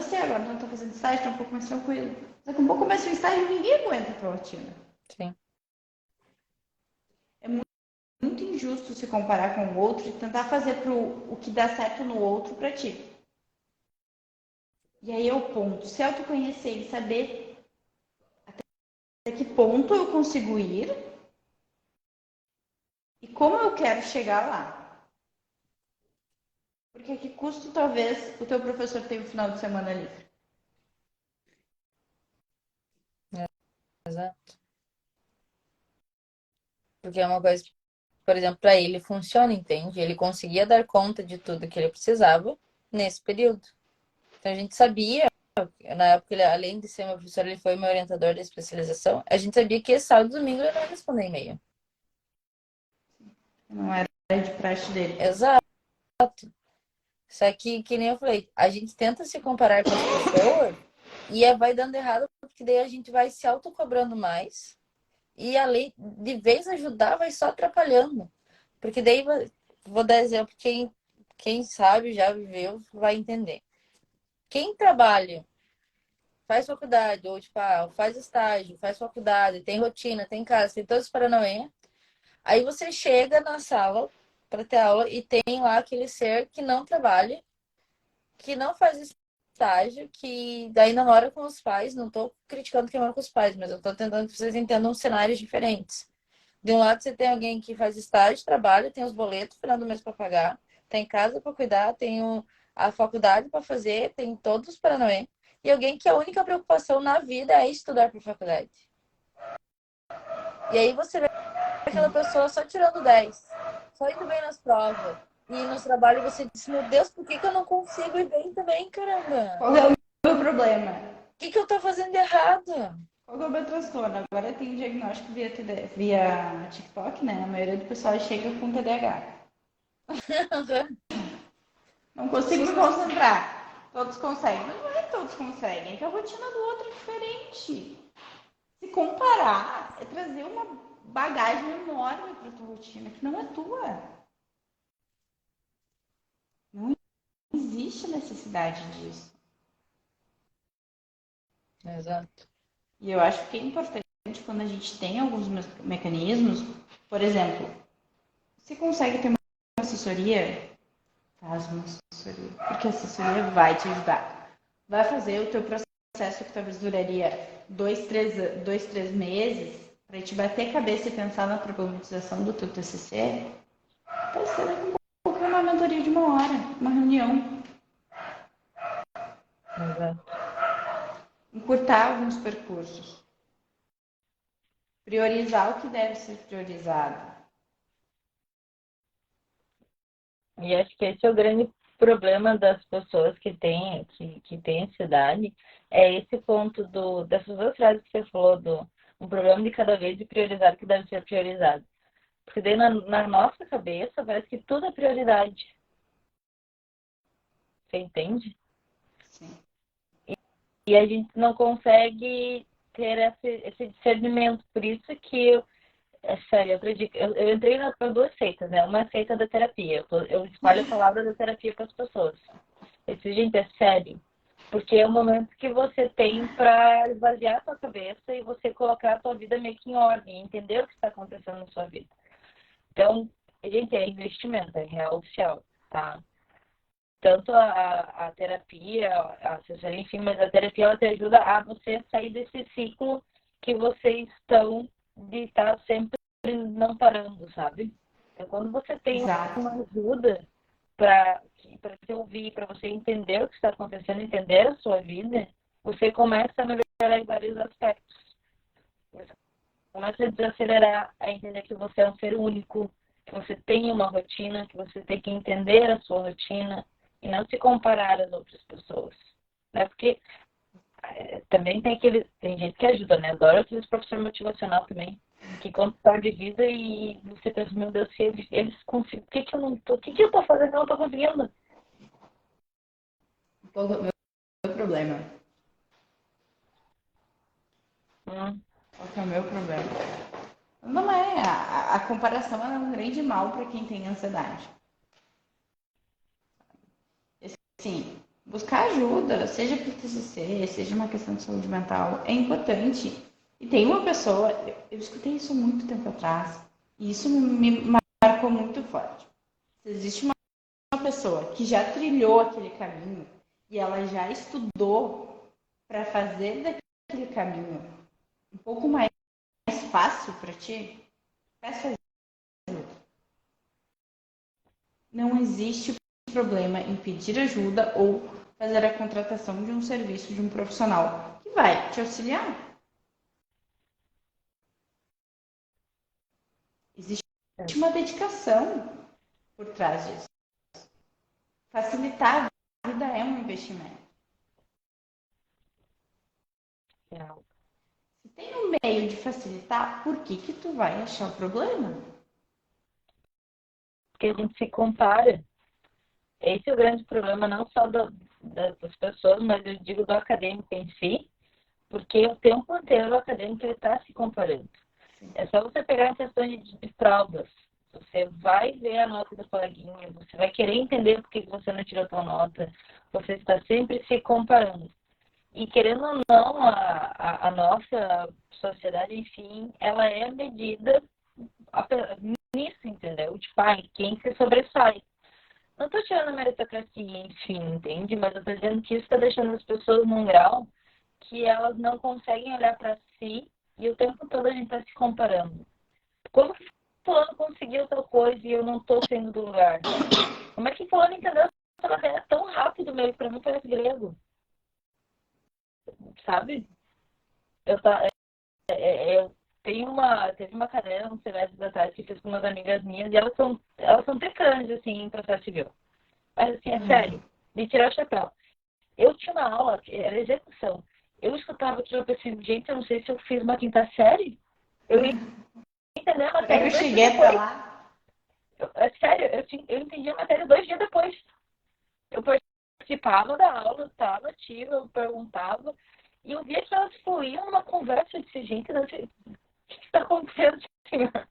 você agora não está fazendo estágio, está um pouco mais tranquilo. Daqui a pouco começa o estágio e ninguém aguenta a tua rotina. Sim. É muito injusto se comparar com o outro e tentar fazer o que dá certo no outro para ti. E aí é o ponto. Se autoconhecer e saber até que ponto eu consigo ir e como eu quero chegar lá. Porque a que custo talvez o teu professor tenha o final de semana livre. Exato. Porque é uma coisa que, por exemplo, para ele funciona, entende? Ele conseguia dar conta de tudo que ele precisava nesse período. Então a gente sabia, na época, ele, além de ser meu professor, ele foi meu orientador da especialização. A gente sabia que sábado e domingo ele não ia responder e-mail. Não era de praxe dele. Exato. Só que nem eu falei, a gente tenta se comparar com as pessoas e vai dando errado, porque daí a gente vai se autocobrando mais. E além de vez ajudar, vai só atrapalhando. Porque daí, vou dar exemplo, quem sabe, já viveu, vai entender. Quem trabalha, faz faculdade, ou tipo, faz estágio, faz faculdade, tem rotina, tem casa, tem todos os paranauê. Aí você chega na sala para ter aula e tem lá aquele ser que não trabalha, que não faz estágio, que daí não mora com os pais. Não tô criticando quem mora com os pais, mas eu tô tentando que vocês entendam cenários diferentes. De um lado você tem alguém que faz estágio, trabalha, tem os boletos no final do mês para pagar, tem casa para cuidar, tem a faculdade para fazer, tem todos os paranauê. E alguém que a única preocupação na vida é estudar para faculdade. E aí você vê aquela pessoa só tirando 10, só indo bem nas provas. E nos trabalhos você diz, meu Deus, por que eu não consigo ir bem também, caramba? Qual é o meu problema? O que eu tô fazendo de errado? Qual é o meu transtorno? Agora tem diagnóstico via TikTok, né? A maioria do pessoal chega com TDAH. Não consigo me concentrar. Todos conseguem. Mas não é que todos conseguem, é que a rotina do outro é diferente. Se comparar, é trazer uma bagagem enorme para tua rotina, que não é tua. Não existe necessidade disso. Exato. E eu acho que é importante quando a gente tem alguns mecanismos, por exemplo, se consegue ter uma assessoria, faz uma assessoria, porque a assessoria vai te ajudar. Vai fazer o teu processo que talvez duraria 2, 3 meses, para te bater a cabeça e pensar na problematização do teu TCC, vai ser daqui a pouco uma mentoria de 1 hora, uma reunião. Exato. Encurtar alguns percursos. Priorizar o que deve ser priorizado. E acho que esse é o grande problema das pessoas que têm ansiedade, é esse ponto dessas duas frases que você falou, um problema de cada vez e priorizar o que deve ser priorizado. Porque daí na nossa cabeça parece que tudo é prioridade. Você entende? Sim. E a gente não consegue ter esse discernimento. Por isso que é sério, eu acredito. Eu entrei para duas seitas, né? Uma seita da terapia. Eu espalho a palavra da terapia para as pessoas. Eu disse, gente, é sério. Porque é o momento que você tem para esvaziar a sua cabeça e você colocar a sua vida meio que em ordem, entender o que está acontecendo na sua vida. Então, gente, é investimento, é real oficial, tá? Tanto a terapia, a assessoria, enfim, mas a terapia ela te ajuda a você sair desse ciclo que vocês estão de estar sempre não parando, sabe? Então, quando você tem Exato. uma ajuda para te ouvir, para você entender o que está acontecendo, entender a sua vida, você começa a melhorar em vários aspectos. Você começa a desacelerar, a entender que você é um ser único, que você tem uma rotina, que você tem que entender a sua rotina e não se comparar às outras pessoas. Né? Porque também tem gente que ajuda, né? Adoro aqueles professores motivacional também, que conta história de vida e você pensa, meu Deus, se eles conseguem, o que eu tô fazendo que eu não tô conseguindo? Qual é o meu problema? Qual é o meu problema? Não é. A comparação é um grande mal para quem tem ansiedade. Sim, buscar ajuda, seja para o TCC, seja uma questão de saúde mental, é importante. E tem uma pessoa, eu escutei isso há muito tempo atrás, e isso me marcou muito forte. Existe uma pessoa que já trilhou aquele caminho e ela já estudou para fazer daquele caminho um pouco mais fácil para ti, peça ajuda. Não existe problema em pedir ajuda ou fazer a contratação de um serviço de um profissional que vai te auxiliar. Existe uma dedicação por trás disso. Facilitar a vida é um investimento. Se tem um meio de facilitar, por que tu vai achar o problema? Porque a gente se compara. Esse é o grande problema, não só das pessoas, mas eu digo do acadêmico em si, porque o tempo inteiro o acadêmico está se comparando. É só você pegar a questão de provas. Você vai ver a nota do coleguinha, você vai querer entender por que você não tirou a sua nota. Você está sempre se comparando. E querendo ou não, a nossa sociedade, enfim, ela é medida nisso, entendeu? Tipo, quem se sobressai. Não tô tirando a meritocracia, enfim, entende? Mas eu tô dizendo que isso tá deixando as pessoas num grau que elas não conseguem olhar pra si e o tempo todo a gente tá se comparando. Como que fulano conseguiu tal coisa e eu não tô saindo do lugar? Como é que fulano entendeu essa matéria tão rápido, meu? Pra mim parece grego, sabe? Eu, tá, eu teve uma cadeira uns semestres atrás que fiz com umas amigas minhas e elas são tecãs, assim, em processo civil. Mas, assim, é sério, de tirar o chapéu. Eu tinha uma aula, que era execução. Eu escutava aquilo e pensei, gente, eu não sei se eu fiz uma quinta série. Eu ia entender a É que matéria eu 2 dias cheguei até depois. lá. É sério, eu entendi a matéria 2 dias depois. Eu participava da aula, estava ativa, eu perguntava, e eu via que elas fluíam numa conversa. Eu disse, gente, não sei, o que está acontecendo, senhor?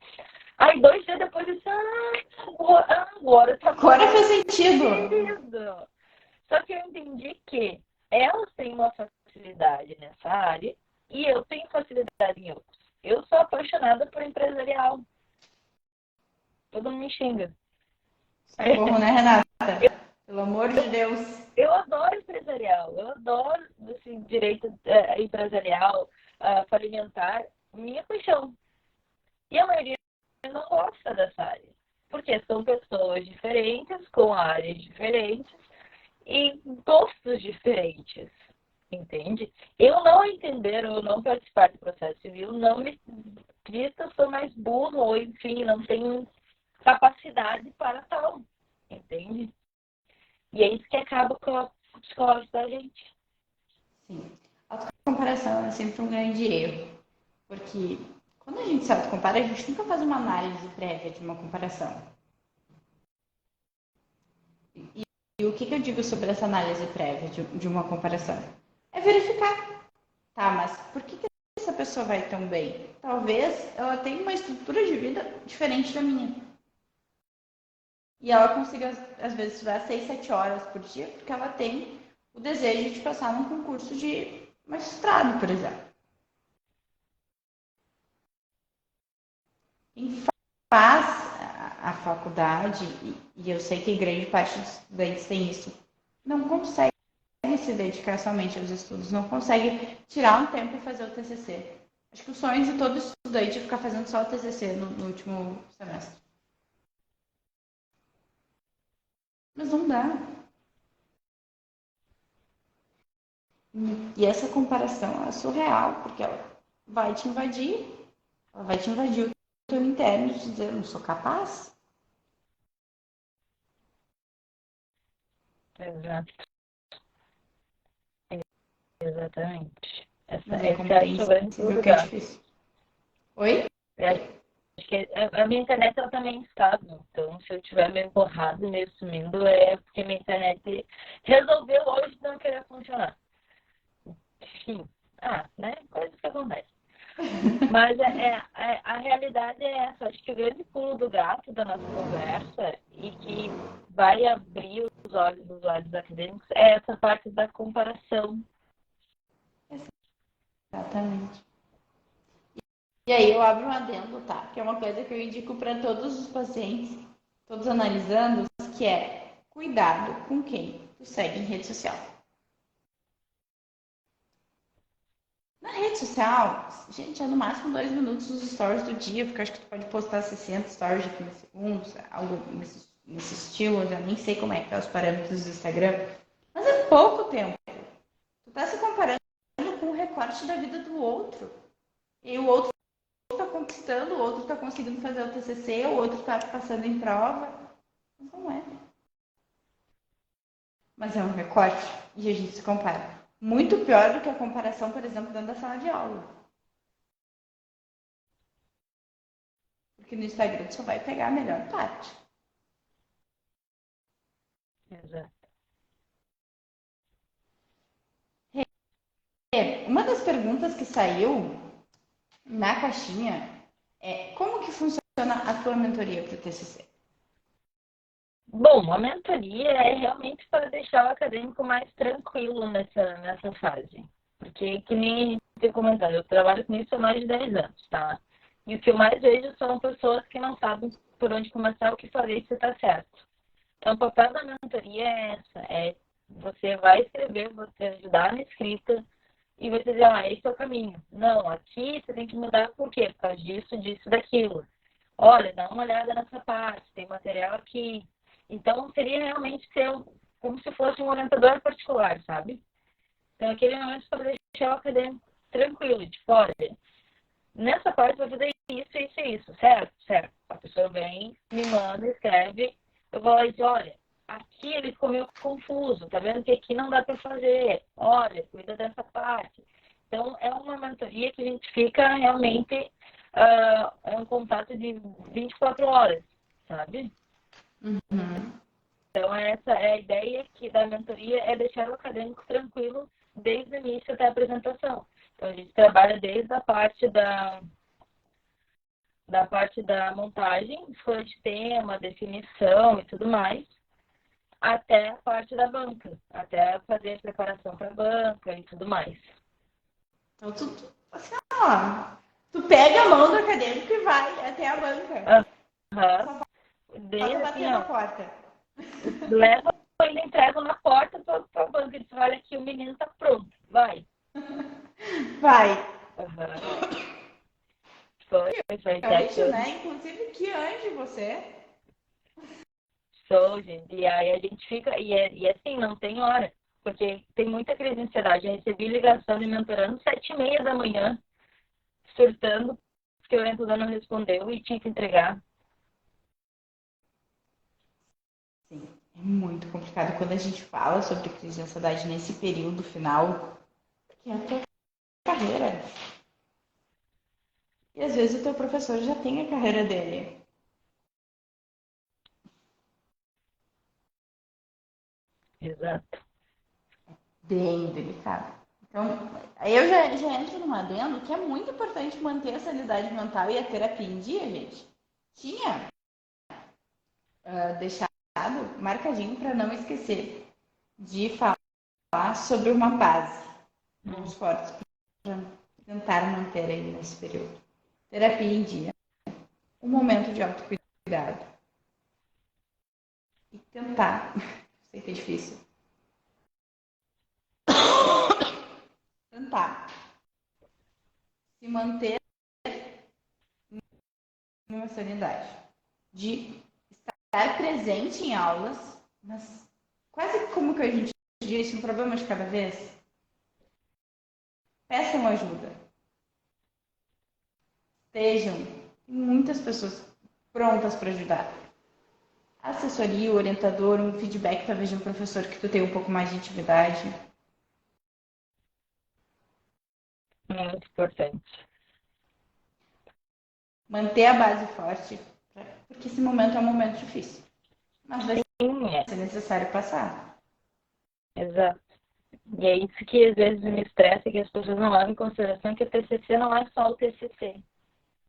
Aí 2 dias depois eu disse, agora tá Agora faz sentido. sentido. Só que eu entendi que elas têm uma facilidade nessa área e eu tenho facilidade em outros. Eu sou apaixonada por empresarial. Todo mundo me xinga. Socorro, né, Renata? Pelo amor de Deus. Eu adoro empresarial, eu adoro assim, direito empresarial, falimentar, minha paixão. E a maioria não gosta dessa área, porque são pessoas diferentes, com áreas diferentes e gostos diferentes, entende? Eu não entender ou não participar do processo civil não me diz que eu sou mais burro ou, enfim, não tenho capacidade para tal, entende? E é isso que acaba com o psicológico da gente. Sim. Autocomparação é sempre um grande erro. Porque quando a gente se autocompara, a gente nunca faz uma análise prévia de uma comparação. E o que eu digo sobre essa análise prévia de uma comparação? É verificar. Tá, mas por que essa pessoa vai tão bem? Talvez ela tenha uma estrutura de vida diferente da minha. E ela consiga, às vezes, estudar 6, 7 horas por dia, porque ela tem o desejo de passar num concurso de magistrado, por exemplo. Quem faz a faculdade, e eu sei que grande parte dos estudantes tem isso, não consegue se dedicar somente aos estudos, não consegue tirar um tempo e fazer o TCC. Acho que o sonho de todo estudante é ficar fazendo só o TCC no último semestre. Mas não dá. E essa comparação é surreal, porque ela vai te invadir. Ela vai te invadir o teu interno de dizer, eu não sou capaz. Exato. Exatamente. Mas é Esse acho que é o grande compreensível que é lugar. difícil. Oi? Acho que a minha internet ela também é instável. Então, se eu estiver meio borrado, meio sumindo, é porque minha internet resolveu hoje não querer funcionar. Enfim, né? Coisas que acontecem. Mas a realidade é essa. Acho que o grande pulo do gato da nossa conversa e que vai abrir os olhos dos usuários acadêmicos é essa parte da comparação. Exatamente. E aí eu abro um adendo, tá? Que é uma coisa que eu indico para todos os pacientes, todos analisando, que é cuidado com quem tu segue em rede social. Na rede social, gente, é no máximo 2 minutos os stories do dia, porque eu acho que tu pode postar 60 stories de 15 segundos, algo nesse estilo, eu já nem sei como é que tá os parâmetros do Instagram, mas é pouco tempo. Tu tá se comparando com o recorte da vida do outro. E o outro tá conquistando, o outro tá conseguindo fazer o TCC, o outro tá passando em prova. Não é. Mas é um recorte e a gente se compara. Muito pior do que a comparação, por exemplo, dentro da sala de aula. Porque no Instagram tu só vai pegar a melhor parte. Exato. Uma das perguntas que saiu na caixinha é como que funciona a tua mentoria para o TCC? Bom, a mentoria é realmente para deixar o acadêmico mais tranquilo nessa fase. Porque, que nem a gente tem comentado, eu trabalho com isso há mais de 10 anos, tá? E o que eu mais vejo são pessoas que não sabem por onde começar, o que fazer e se está certo. Então, o papel da mentoria é essa, você vai escrever, você ajudar na escrita e você dizer, esse é o caminho. Não, aqui você tem que mudar por quê? Por causa disso, disso, daquilo. Olha, dá uma olhada nessa parte, tem material aqui. Então, seria realmente ser como se fosse um orientador particular, sabe? Então, aquele momento para deixar o acadêmico tranquilo, de fora. Nessa parte, eu vou fazer isso, isso e isso, certo? Certo. A pessoa vem, me manda, escreve, eu vou lá e digo, olha, aqui ele ficou meio confuso, tá vendo que aqui não dá para fazer? Olha, cuida dessa parte. Então, é uma mentoria que a gente fica realmente, é um contato de 24 horas, sabe? Uhum. Então, essa é a ideia da mentoria, é deixar o acadêmico tranquilo desde o início até a apresentação. Então, a gente trabalha desde a parte da montagem, escolha de tema, definição e tudo mais, até a parte da banca, até fazer a preparação para a banca e tudo mais. Então, assim, tu pega a mão do acadêmico e vai até a banca. Só falta bater na porta. Leva ele entrega na porta para a banca. Ele diz, olha aqui, o menino está pronto, vai. Vai. Foi anjo, né? Inclusive, que anjo você. Sou, gente. E aí a gente fica... E assim, não tem hora. Porque tem muita crise de ansiedade. Eu recebi ligação de mentorando 7h30 da manhã, surtando, porque o orientador não respondeu e tinha que entregar. Sim, é muito complicado quando a gente fala sobre crise de ansiedade nesse período final, que é a tua carreira. E às vezes o teu professor já tem a carreira dele. Exato. Bem delicado. Então, aí eu já entro num adendo que é muito importante manter a sanidade mental e a terapia em dia, gente. Tinha deixado marcadinho para não esquecer de falar sobre uma base dos fortes para tentar manter aí nesse período. Terapia em dia. Um momento de autocuidado. E tentar, sei que é difícil, tentar se manter numa sanidade. De estar presente em aulas, mas quase como que a gente diz, um problema de cada vez. Peçam ajuda. Estejam muitas pessoas prontas para ajudar. Assessoria, o orientador, um feedback talvez de um professor que tu tem um pouco mais de intimidade. Muito importante. Manter a base forte, porque esse momento é um momento difícil. Mas vai ser necessário passar. Exato. E é isso que às vezes me estressa, que as pessoas não levam em consideração que o TCC não é só o TCC.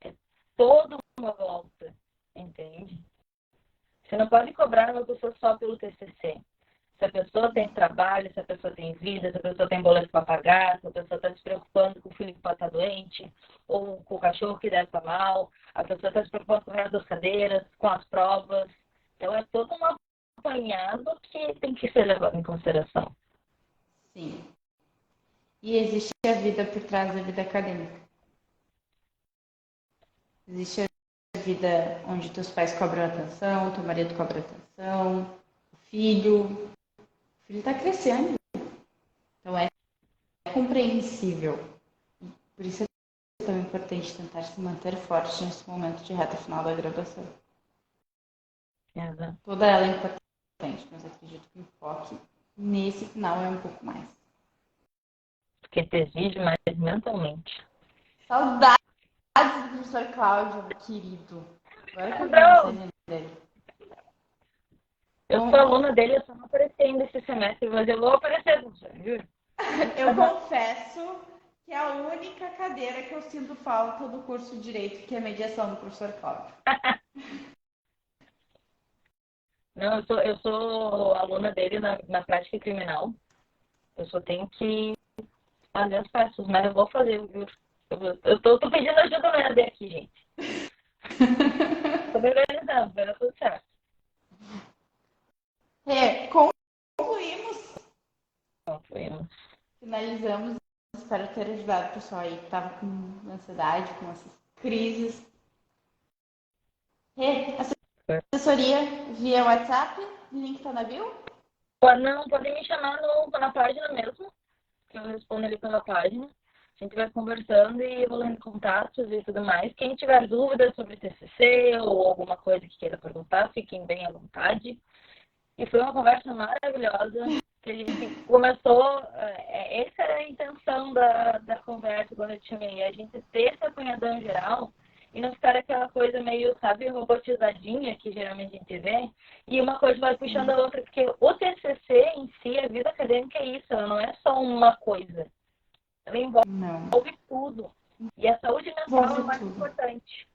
É toda uma volta, entende? Você não pode cobrar uma pessoa só pelo TCC. Se a pessoa tem trabalho, se a pessoa tem vida, se a pessoa tem boleto para pagar, se a pessoa está se preocupando com o filho que pode estar doente, ou com o cachorro que deve estar mal, a pessoa está se preocupando com o resto das cadeiras, com as provas. Então, é todo um apanhado que tem que ser levado em consideração. Sim. E existe a vida por trás da vida acadêmica. Existe a vida onde teus pais cobram atenção, teu marido cobra atenção, o filho está crescendo. Então é compreensível. Por isso é tão importante tentar se manter forte nesse momento de reta final da graduação. Exato. Toda ela é importante, mas acredito que o enfoque nesse final é um pouco mais. Porque te exige mais mentalmente. Saudades do professor Cláudio, querido. Agora que eu vi a mensagem dele. Eu sou aluna dele, eu só não apareci ainda esse semestre, mas eu vou aparecer, juro. Eu confesso que é a única cadeira que eu sinto falta do curso de Direito, que é a mediação do professor Cláudio. Não, eu sou aluna dele na prática criminal. Eu só tenho que fazer as peças, mas eu vou fazer, eu juro. Eu tô pedindo ajuda mesmo aqui, gente. Tô me organizando. Não, vai dar tudo certo. Concluímos, Então, foi um... finalizamos. Espero ter ajudado o pessoal aí que estava com ansiedade, com essas crises. Assessoria via WhatsApp, link tá na bio? Não, podem me chamar na página mesmo, que eu respondo ali pela página. A gente vai conversando e evoluindo contatos e tudo mais. Quem tiver dúvidas sobre TCC ou alguma coisa que queira perguntar, fiquem bem à vontade. E foi uma conversa maravilhosa, que a gente começou, essa era a intenção da conversa quando eu te chamei, a gente ter esse apanhadão geral e não ficar aquela coisa meio, sabe, robotizadinha que geralmente a gente vê, e uma coisa vai puxando a outra, porque o TCC em si, a vida acadêmica é isso, ela não é só uma coisa, ela envolve tudo, e a saúde mental é o mais importante.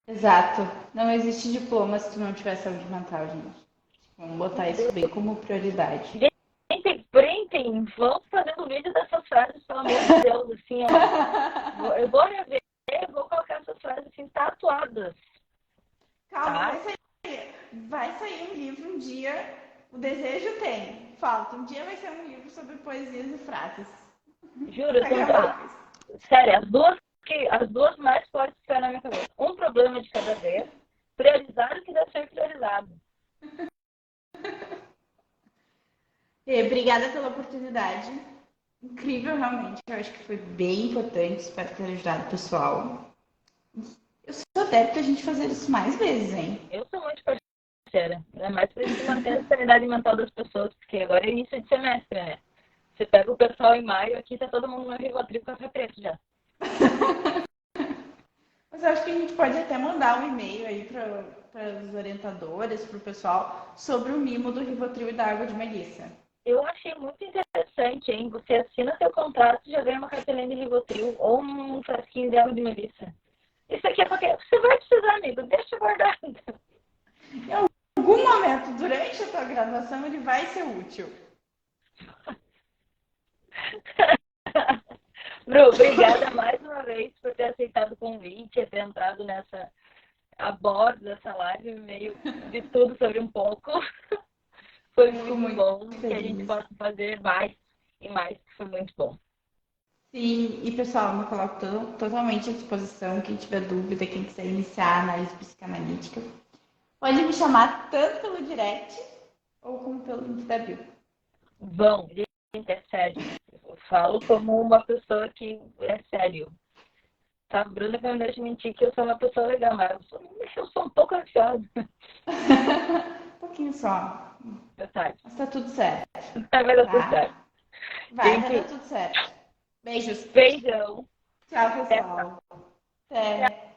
Exato, não existe diploma se tu não tiver saúde mental, gente. Vamos botar isso bem como prioridade. Gente, brincem, vão fazendo vídeo dessas frases, pelo amor de Deus, assim, ó. Eu vou rever, vou colocar essas frases assim, tatuadas. Calma, vai sair um livro um dia, o desejo tem, falta. Um dia vai ser um livro sobre poesias e frases. Juro, sério, as duas mais fortes que estão na minha cabeça. Um problema de cada vez, priorizar o que deve ser priorizado. Obrigada pela oportunidade. Incrível, realmente. Eu acho que foi bem importante. Espero ter ajudado o pessoal. Eu sou adepta a gente fazer isso mais vezes, hein? Eu sou muito parceira. É mais pra gente manter a sanidade mental das pessoas, porque agora é início de semestre, né? Você pega o pessoal em maio, aqui tá todo mundo no Rivotril com café preto já. Mas eu acho que a gente pode até mandar um e-mail aí para os orientadores, para o pessoal, sobre o mimo do Rivotril e da água de Melissa. Eu achei muito interessante, hein? Você assina seu contrato e já ganha uma cartelinha de Rivotril ou um frasquinho de água de Melissa. Isso aqui é porque você vai precisar, amigo. Deixa guardado. Em algum momento, durante a tua graduação, ele vai ser útil. Bru, obrigada mais uma vez por ter aceitado o convite e ter entrado a bordo dessa live, meio de tudo sobre um pouco. Foi muito bom que a gente possa fazer mais e mais, foi muito bom. Sim, e pessoal, me coloco totalmente à disposição. Quem tiver dúvida, quem quiser iniciar a análise psicanalítica, pode me chamar tanto pelo direct ou como pelo link da bio. Bom, gente, é sério. Eu falo como uma pessoa que é sério. Tá, Bruna vai me deixar mentir que eu sou uma pessoa legal, mas eu sou um pouco ansiosa. Um pouquinho só. Mas tá tudo certo. Vai dar tudo certo. Vai dar tudo certo. Beijos. Beijão. Tchau, pessoal. Até.